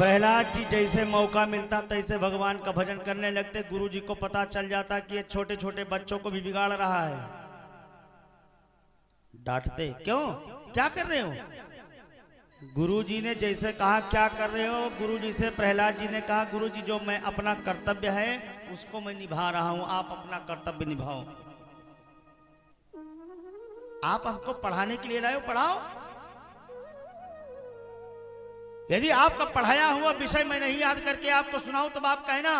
प्रहलाद जी जैसे मौका मिलता तैसे भगवान का भजन करने लगते। गुरु जी को पता चल जाता कि ये छोटे छोटे बच्चों को भी बिगाड़ रहा है। डांटते, क्यों, क्या कर रहे हो? गुरु जी ने जैसे कहा क्या कर रहे हो, गुरु जी से प्रहलाद जी ने कहा गुरु जी जो मैं अपना कर्तव्य है उसको मैं निभा रहा हूं, आप अपना कर्तव्य निभाओ। आप हमको पढ़ाने के लिए लाए हो, पढ़ाओ। यदि आपका पढ़ाया हुआ विषय मैं नहीं याद करके आपको सुनाऊं तब आप कहना।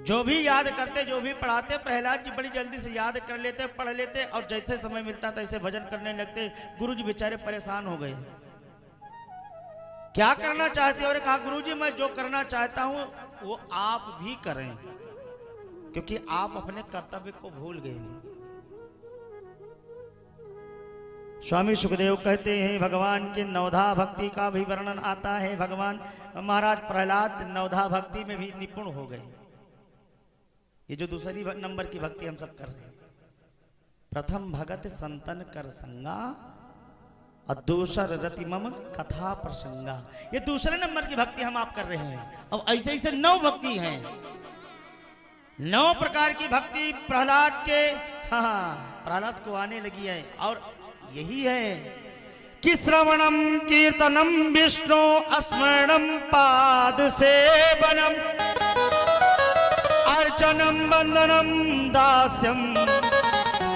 जो भी याद करते, जो भी पढ़ाते, प्रहलाद जी बड़ी जल्दी से याद कर लेते, पढ़ लेते और जैसे समय मिलता तैसे भजन करने लगते। गुरु जी बेचारे परेशान हो गए, क्या करना चाहते हो? और कहा गुरु जी मैं जो करना चाहता हूं वो आप भी करें, क्योंकि आप अपने कर्तव्य को भूल गए हैं। स्वामी सुखदेव कहते हैं भगवान के नवधा भक्ति का भी वर्णन आता है। भगवान महाराज प्रहलाद नवधा भक्ति में भी निपुण हो गए। ये जो दूसरी नंबर की भक्ति हम सब कर रहे हैं, प्रथम भगत संतन कर संगा और दूसर रति मम कथा प्रसंगा, ये दूसरे नंबर की भक्ति हम आप कर रहे हैं। अब ऐसे ऐसे 9 भक्ति हैं, 9 प्रकार की भक्ति प्रहलाद के, हाँ प्रहलाद को आने लगी है। और यही है कि श्रवणम कीर्तनम विष्णु स्मरणम पाद सेवनम अर्चनम वंदनम दास्यम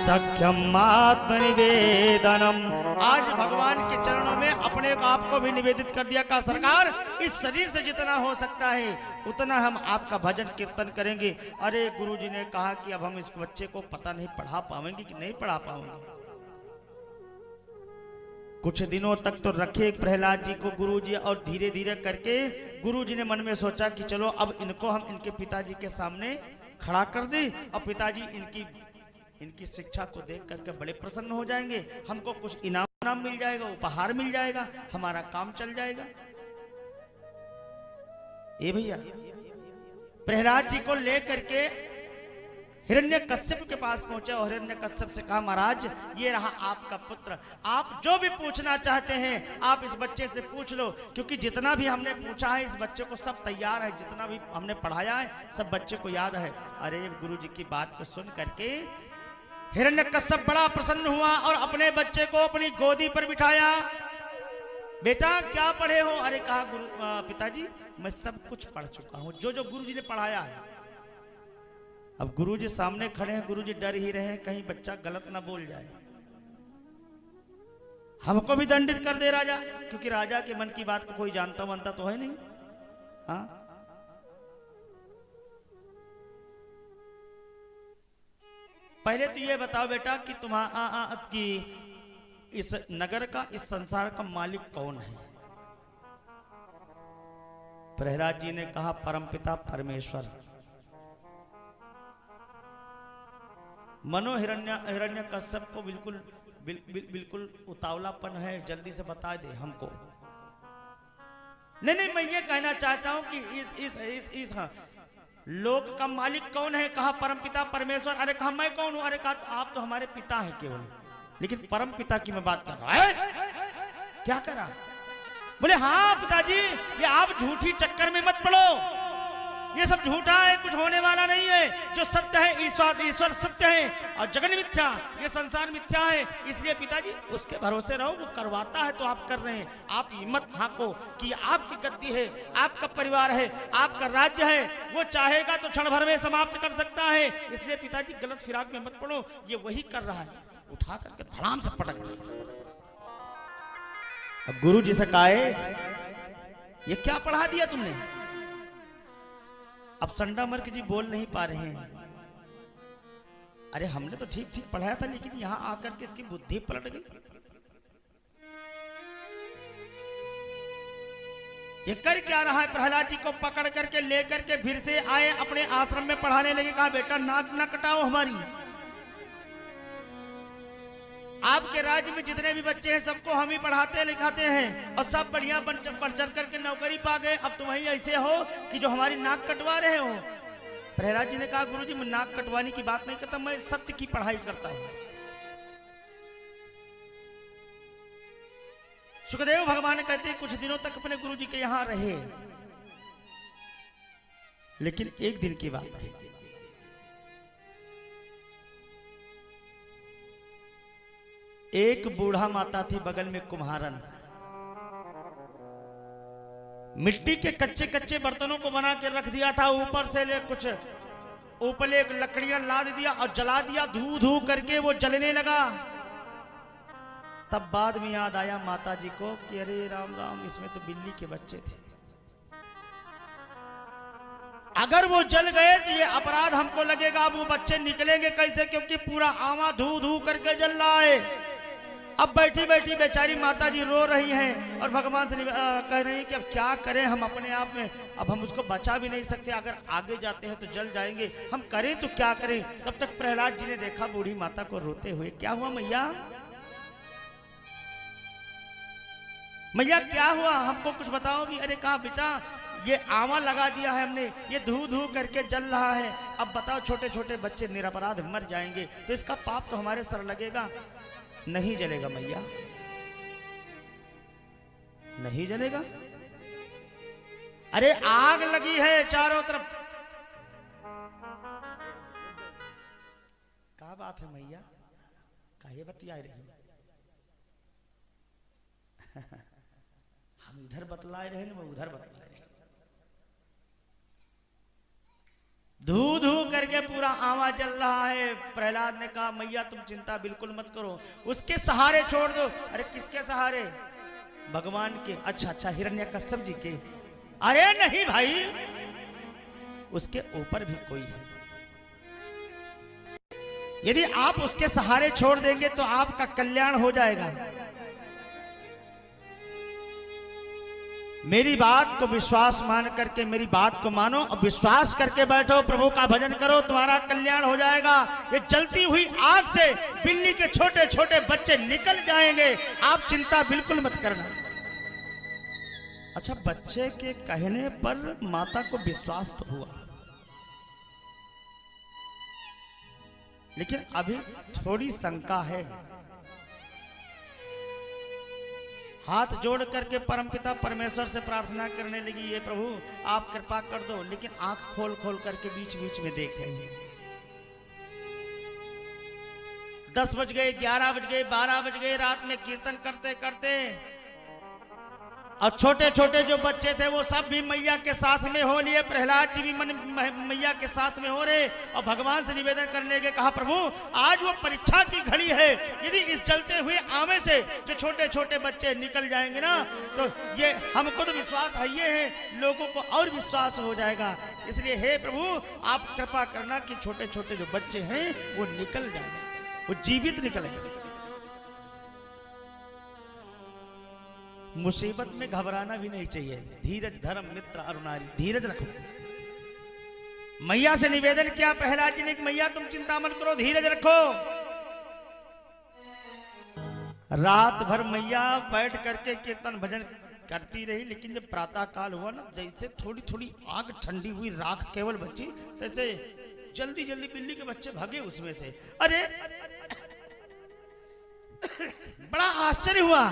सख्यम आत्मनिवेदनम। आज भगवान के चरणों में अपने आप को भी निवेदित कर दिया। का सरकार इस शरीर से जितना हो सकता है उतना हम आपका भजन कीर्तन करेंगे। अरे गुरुजी ने कहा कि अब हम इस बच्चे को पता नहीं पढ़ा पाएंगे कि नहीं पढ़ा पाएंगे। कुछ दिनों तक तो रखे प्रहलाद जी को गुरुजी, और धीरे धीरे करके गुरुजी ने मन में सोचा कि चलो अब इनको हम इनके पिताजी के सामने खड़ा कर दें और पिताजी इनकी शिक्षा को देख करके बड़े प्रसन्न हो जाएंगे, हमको कुछ इनाम मिल जाएगा, उपहार मिल जाएगा, हमारा काम चल जाएगा। ये भैया प्रहलाद जी को लेकर के हिरण्यकश्यप के पास पहुंचे और हिरण्यकश्यप से कहा महाराज ये रहा आपका पुत्र, आप जो भी पूछना चाहते हैं आप इस बच्चे से पूछ लो, क्योंकि जितना भी हमने पूछा है इस बच्चे को सब तैयार है, जितना भी हमने पढ़ाया है सब बच्चे को याद है। अरे गुरुजी की बात को सुन करके हिरण्यकश्यप बड़ा प्रसन्न हुआ और अपने बच्चे को अपनी गोदी पर बिठाया। बेटा क्या पढ़े हो? अरे कहा पिताजी मैं सब कुछ पढ़ चुका हूं, जो जो गुरुजी ने पढ़ाया है। अब गुरुजी सामने खड़े हैं, गुरुजी डर ही रहे हैं कहीं बच्चा गलत ना बोल जाए, हमको भी दंडित कर दे राजा, क्योंकि राजा के मन की बात को कोई जानता मानता तो है नहीं। हाँ पहले तो ये बताओ बेटा कि तुम्हारा इस नगर का, इस संसार का मालिक कौन है? प्रहलाद जी ने कहा परमपिता परमेश्वर। मनो हिरण्यकश्यप को बिल्कुल उतावलापन है, जल्दी से बता दे हमको। नहीं मैं ये कहना चाहता हूं कि इस लोक का मालिक कौन है? कहा परमपिता परमेश्वर। अरे कहा मैं कौन हूं? अरे कहा आप तो हमारे पिता हैं केवल, लेकिन परम पिता की मैं बात कर रहा है। क्या करा? बोले हाँ पिताजी ये आप झूठी चक्कर में मत पड़ो, ये सब झूठा है, कुछ होने वाला नहीं है। जो सत्य है ईश्वर सत्य है और जगन मिथ्या, ये संसार मिथ्या है। इसलिए पिताजी उसके भरोसे रहो, वो करवाता है तो आप कर रहे हैं। आप हिम्मत हाको कि आपकी गद्दी है, आपका परिवार है, आपका राज्य है, वो चाहेगा तो क्षण भर में समाप्त कर सकता है। इसलिए पिताजी गलत फिराक में मत पड़ो, ये वही कर रहा है। उठा करके धड़ाम से पटक दिया। अब गुरु जी से कहे ये क्या पढ़ा दिया तुमने? अब संडा मर्क जी बोल नहीं पा रहे हैं। अरे हमने तो ठीक ठीक पढ़ाया था, लेकिन यहां आकर के इसकी बुद्धि पलट गई। ये कर क्या रहा है? प्रहलाद जी को पकड़ करके लेकर के फिर से आए, अपने आश्रम में पढ़ाने लगे। कहा बेटा नाक ना कटाओ हमारी, आपके राज्य में जितने भी बच्चे हैं सबको हम ही पढ़ाते लिखाते हैं और सब बढ़िया बढ़ चढ़ करके नौकरी पा गए। अब तुम ही ऐसे हो कि जो हमारी नाक कटवा रहे हो। प्रहलाद जी ने कहा गुरुजी मैं नाक कटवाने की बात नहीं करता, मैं सत्य की पढ़ाई करता हूं। सुखदेव भगवान कहते कुछ दिनों तक अपने गुरु जी के यहां रहे, लेकिन एक दिन की बात है, एक बूढ़ा माता थी बगल में कुम्हारन, मिट्टी के कच्चे कच्चे बर्तनों को बना के रख दिया था, ऊपर से ले कुछ ऊपर एक लकड़ियां लाद दिया और जला दिया, धू धू करके वो जलने लगा। तब बाद में याद आया माता जी को कि अरे राम राम, इसमें तो बिल्ली के बच्चे थे, अगर वो जल गए तो ये अपराध हमको लगेगा, अब वो बच्चे निकलेंगे कैसे, क्योंकि पूरा आवा धू धू करके जल रहा है। अब बैठी बैठी बेचारी माता जी रो रही हैं और भगवान से कह रही हैं कि अब क्या करें हम अपने आप में, अब हम उसको बचा भी नहीं सकते, अगर आगे जाते हैं तो जल जाएंगे, हम करें तो क्या करें। तब तक प्रहलाद जी ने देखा बूढ़ी माता को रोते हुए। क्या हुआ मैया, मैया क्या हुआ, हमको कुछ बताओगी। अरे कहा बेटा, ये आवा लगा दिया है हमने, ये धू धू करके जल रहा है, अब बताओ छोटे छोटे बच्चे निरपराध मर जाएंगे तो इसका पाप तो हमारे सर लगेगा। नहीं जलेगा मैया, नहीं जलेगा, अरे आग लगी है चारों तरफ। क्या बात है मैया, काहे बतिया रही हम इधर बतलाए रहे मैं उधर बतलाए रहे। धू धू करके पूरा आवा जल रहा है। प्रहलाद ने कहा मैया तुम चिंता बिल्कुल मत करो, उसके सहारे छोड़ दो। अरे किसके सहारे, भगवान के। अच्छा अच्छा, हिरण्यकश्यप जी के। अरे नहीं भाई, उसके ऊपर भी कोई है, यदि आप उसके सहारे छोड़ देंगे तो आपका कल्याण हो जाएगा। मेरी बात को विश्वास मान करके, मेरी बात को मानो और विश्वास करके बैठो, प्रभु का भजन करो, तुम्हारा कल्याण हो जाएगा। ये जलती हुई आग से बिल्ली के छोटे छोटे बच्चे निकल जाएंगे, आप चिंता बिल्कुल मत करना। अच्छा, बच्चे के कहने पर माता को विश्वास तो हुआ, लेकिन अभी थोड़ी शंका है। हाथ जोड़ करके परमपिता परमेश्वर से प्रार्थना करने लगी, ये प्रभु आप कृपा कर दो, लेकिन आंख खोल खोल करके बीच बीच में देख रही है। 10 बज गए, 11 बज गए, 12 बज गए, रात में कीर्तन करते करते, और छोटे छोटे जो बच्चे थे वो सब भी मैया के साथ में हो लिए। प्रहलाद जी भी मैया के साथ में हो रहे और भगवान से निवेदन करने के कहा प्रभु आज वो परीक्षा की घड़ी है, यदि इस जलते हुए आमे से जो छोटे छोटे बच्चे निकल जाएंगे ना तो ये हमको तो विश्वास है, ये है लोगों को और विश्वास हो जाएगा। इसलिए हे प्रभु आप कृपा करना कि छोटे छोटे जो बच्चे हैं वो निकल जाएंगे, वो जीवित निकलेंगे। मुसीबत में घबराना भी नहीं चाहिए, धीरज धर्म मित्र अरुणारी, धीरज रखो। मैया से निवेदन किया प्रहलाद जी ने कि मैया तुम चिंता मत करो, धीरज रखो। रात भर मैया बैठ करके कीर्तन भजन करती रही, लेकिन जब प्रातः काल हुआ ना, जैसे थोड़ी थोड़ी आग ठंडी हुई, राख केवल बची, जैसे जल्दी जल्दी बिल्ली के बच्चे भागे उसमें से। अरे बड़ा आश्चर्य हुआ,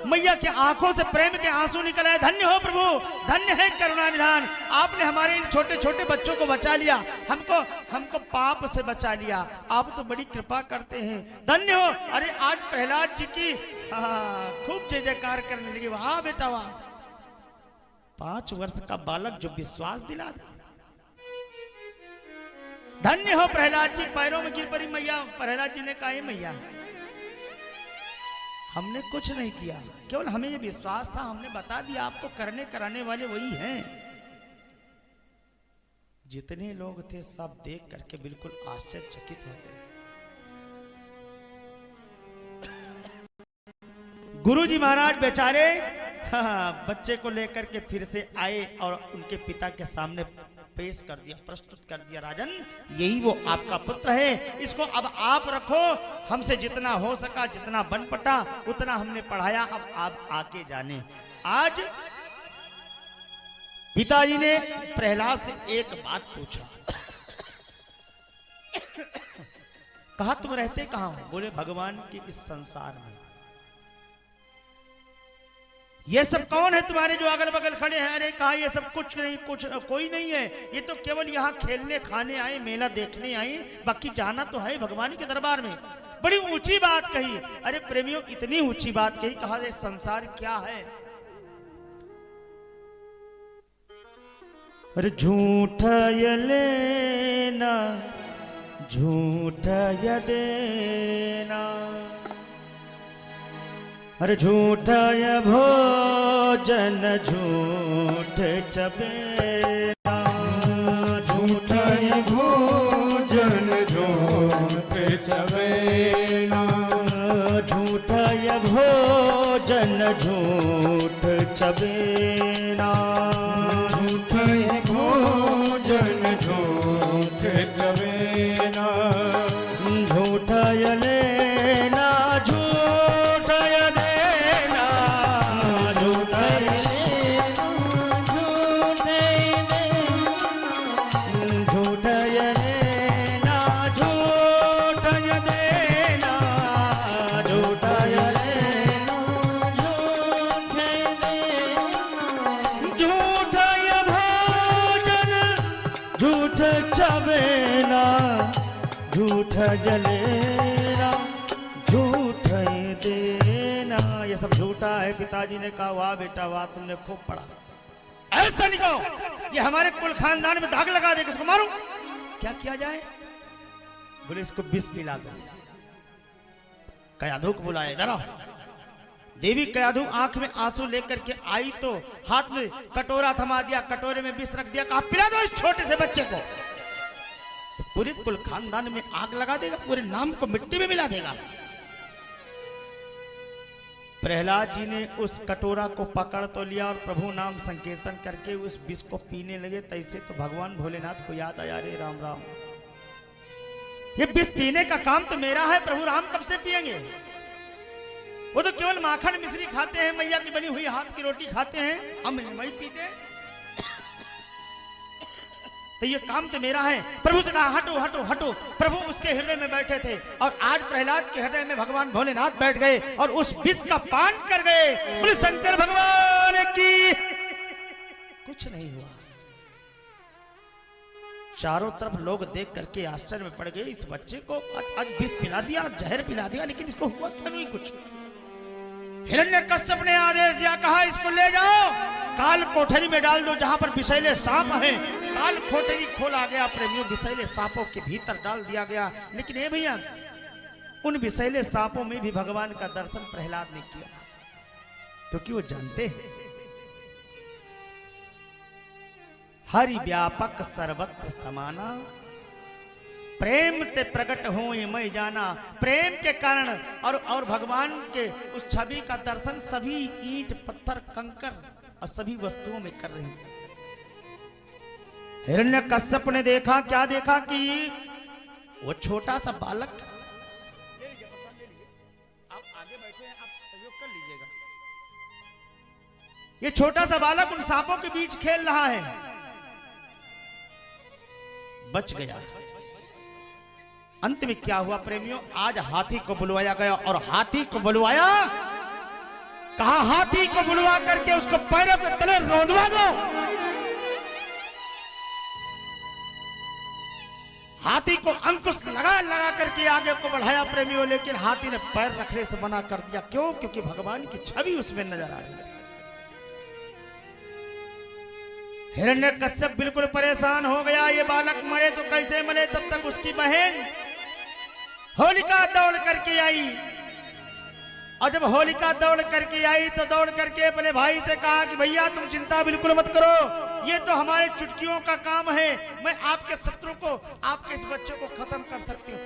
मैया की आंखों से प्रेम के आंसू निकल आए। धन्य हो प्रभु, धन्य है करुणा निधान, आपने हमारे इन छोटे छोटे बच्चों को बचा लिया, हमको पाप से बचा लिया, आप तो बड़ी कृपा करते हैं, धन्य हो। अरे आज प्रहलाद जी की खूब जय जयकार करने लगी, वाह बेटा वाह, 5 वर्ष का बालक जो विश्वास दिला था। धन्य हो प्रहलाद जी, पैरों में गिर पड़ी मैया। प्रहलाद जी ने कहा मैया हमने कुछ नहीं किया, केवल हमें ये विश्वास था, हमने बता दिया, आपको करने कराने वाले वही हैं। जितने लोग थे सब देख करके बिल्कुल आश्चर्यचकित हो गए। गुरुजी महाराज बेचारे बच्चे को लेकर के फिर से आए और उनके पिता के सामने पेश कर दिया, प्रस्तुत कर दिया, राजन यही वो आपका पुत्र है, इसको अब आप रखो, हमसे जितना हो सका, जितना बन पटा उतना हमने पढ़ाया, अब आप आके जाने। आज पिताजी ने प्रहलाद से एक बात पूछा, कहा तुम रहते कहां हो? बोले भगवान के इस संसार में। ये सब कौन है तुम्हारे जो अगल बगल खड़े हैं? अरे कहा ये सब कुछ नहीं, कुछ कोई नहीं है, ये तो केवल यहाँ खेलने खाने आए, मेला देखने आए, बाकी जाना तो है भगवान के दरबार में। बड़ी ऊंची बात कही। अरे प्रेमियों, इतनी ऊंची बात कही, कहा ये संसार क्या है? अरे झूठा ये लेना, झूठा ये देना, अरे झूठा ये भोजन, झूठ चबेना, झूठा ये भोजन, झूठ चबेना, झूठा ये भोजन, झूठ चबेना, झूठा ये भोजन, झूठ चबेना, झूठा ये लेना, झूठा ये देना, झूठा ये लेना, झूठा ये देना, झूठा ये लेना, झूठा ये देना, झूठा ये लेना, झूठा ये देना, झूठा ये भोजन, झूठ चबेना, झूठा जलेना, झूठा ही देना। ये सब झूठा है। पिताजी ने कहा वाह बेटा वाह, तुमने खूब पढ़ा, ऐसा नहीं कहो, ये हमारे कुल खानदान में दाग लगा देगा, इसको मारो। क्या किया जाए? बोले इसको विष पिला दो। कयाधु को बुलाया, इधर आओ। देवी कयाधु आंख में आंसू लेकर के आई तो हाथ में कटोरा थमा दिया, कटोरे में विष रख दिया, कहा पिला दो इस छोटे से बच्चे को। तो पूरे कुल खानदान में आग लगा देगा, पूरे नाम को मिट्टी में मिला देगा। प्रहलाद जी ने उस कटोरा को पकड़ तो लिया और प्रभु नाम संकीर्तन करके उस विष को पीने लगे। तैसे तो भगवान भोलेनाथ को याद आया, रे राम राम, ये विष पीने का काम तो मेरा है, प्रभु राम कब से पिएंगे? वो तो केवल माखन मिश्री खाते हैं, मैया की बनी हुई हाथ की रोटी खाते हैं, हम वही पीते हैं। तो ये काम तो मेरा है। प्रभु से कहा हटो हटो हटो। प्रभु उसके हृदय में बैठे थे और आज प्रहलाद के हृदय में भगवान भोलेनाथ बैठ गए और उस विष का पान कर गए। बोले शंकर भगवान की। कुछ नहीं हुआ। चारों तरफ लोग देख करके आश्चर्य में पड़ गए, इस बच्चे को आज विष पिला दिया, जहर पिला दिया, लेकिन इसको हुआ क्यों नहीं कुछ। हिरण्यकश्यप ने आदेश दिया, कहा इसको ले जाओ, काल कोठरी में डाल दो जहां पर विषैले सांप हैं। काल कोठरी खोला गया प्रेमियों, विषैले सांपों के भीतर डाल दिया गया। लेकिन ये भैया, उन विषैले सांपों में भी भगवान का दर्शन प्रहलाद ने किया, क्योंकि वो जानते हैं हरि व्यापक सर्वत्र समाना, प्रेम से प्रकट हो ये मैं जाना। प्रेम के कारण और भगवान के उस छवि का दर्शन सभी ईंट पत्थर कंकर और सभी वस्तुओं में कर रहे हैं। हिरण्यकश्यप ने देखा, क्या देखा कि वो छोटा सा बालक, आप आगे बैठे हैं, आप सहयोग कर लीजिएगा। ये छोटा सा बालक उन सांपों के बीच खेल रहा है, बच गया। अंत में क्या हुआ प्रेमियों, आज हाथी को बुलवाया गया और हाथी को बुलवाया, कहा हाथी को बुलवा करके उसको पैरों के तले रौंदवा दो। हाथी को अंकुश लगा लगा करके आगे को बढ़ाया प्रेमियों, लेकिन हाथी ने पैर रखने से मना कर दिया। क्यों? क्योंकि भगवान की छवि उसमें नजर आ रही है। हिरण्यकश्यप बिल्कुल परेशान हो गया, ये बालक मरे तो कैसे मरे। तब तक उसकी बहन होलिका दौड़ करके आई, और जब होलिका दौड़ करके आई तो दौड़ करके अपने भाई से कहा कि भैया तुम चिंता बिल्कुल मत करो, ये तो हमारे चुटकियों का काम है, मैं आपके शत्रु को, आपके इस बच्चे को खत्म कर सकती हूँ।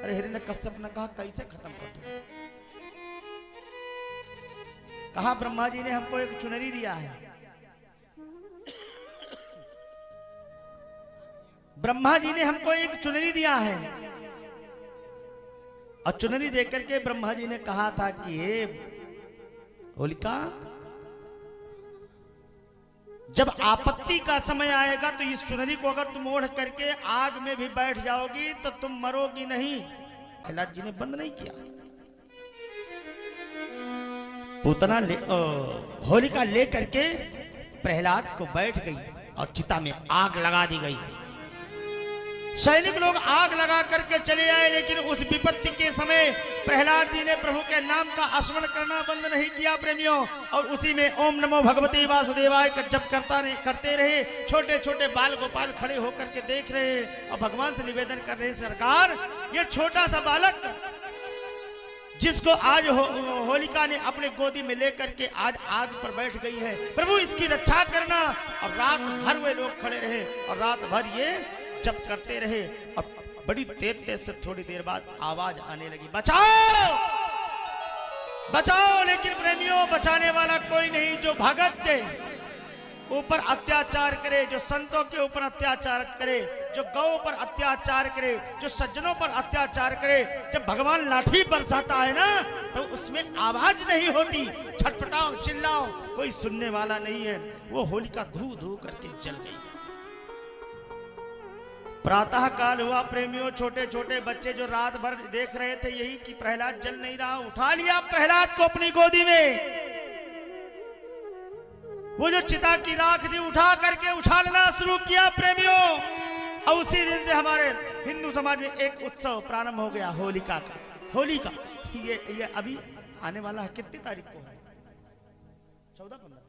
अरे हिरण्यकश्यप ने कहा कैसे खत्म कर दूं? कहा ब्रह्मा जी ने हमको एक चुनरी दिया है। ब्रह्मा जी ने हमको एक चुनरी दिया है, और चुनरी देकर के ब्रह्मा जी ने कहा था कि हे होलिका, जब आपत्ति का समय आएगा तो इस चुनरी को अगर तुम ओढ़ करके आग में भी बैठ जाओगी तो तुम मरोगी नहीं। प्रहलाद जी ने बंद नहीं किया। पूतना होलिका ले करके प्रहलाद को बैठ गई और चिता में आग लगा दी गई। सैनिक लोग आग लगा करके चले आए, लेकिन उस विपत्ति के समय प्रहलाद जी ने प्रभु के नाम का स्मरण करना बंद नहीं किया प्रेमियों, और उसी में ओम नमो भगवते वासुदेवाय का जप करते रहे। छोटे छोटे बाल गोपाल खड़े होकर के देख रहे और भगवान से निवेदन कर रहे, सरकार ये छोटा सा बालक जिसको आज होलिका ने अपने गोदी में लेकर के आज आग पर बैठ गई है, प्रभु इसकी रक्षा करना। और रात भर वे लोग खड़े रहे और रात भर ये जप करते रहे, और बड़ी तेज से थोड़ी देर बाद आवाज आने लगी, बचाओ बचाओ। लेकिन प्रेमियों, बचाने वाला कोई नहीं। जो भगत के ऊपर अत्याचार करे, जो संतों के ऊपर अत्याचार करे, जो गौ पर अत्याचार करे, जो सज्जनों पर अत्याचार करे, जब भगवान लाठी बरसाता है ना, तो उसमें आवाज नहीं होती, छटपटाओ चिल्लाओ, कोई सुनने वाला नहीं है। वो होलिका धू धू करके जल गई। प्रातः काल हुआ प्रेमियों, छोटे छोटे बच्चे जो रात भर देख रहे थे यही कि प्रहलाद जल नहीं रहा, उठा लिया प्रहलाद को अपनी गोदी में। वो जो चिता की राख थी उठा करके उछालना शुरू किया प्रेमियों। और उसी दिन से हमारे हिंदू समाज में एक उत्सव प्रारंभ हो गया, होलिका का। होली का ये अभी आने वाला है, कितनी तारीख को है? 14-15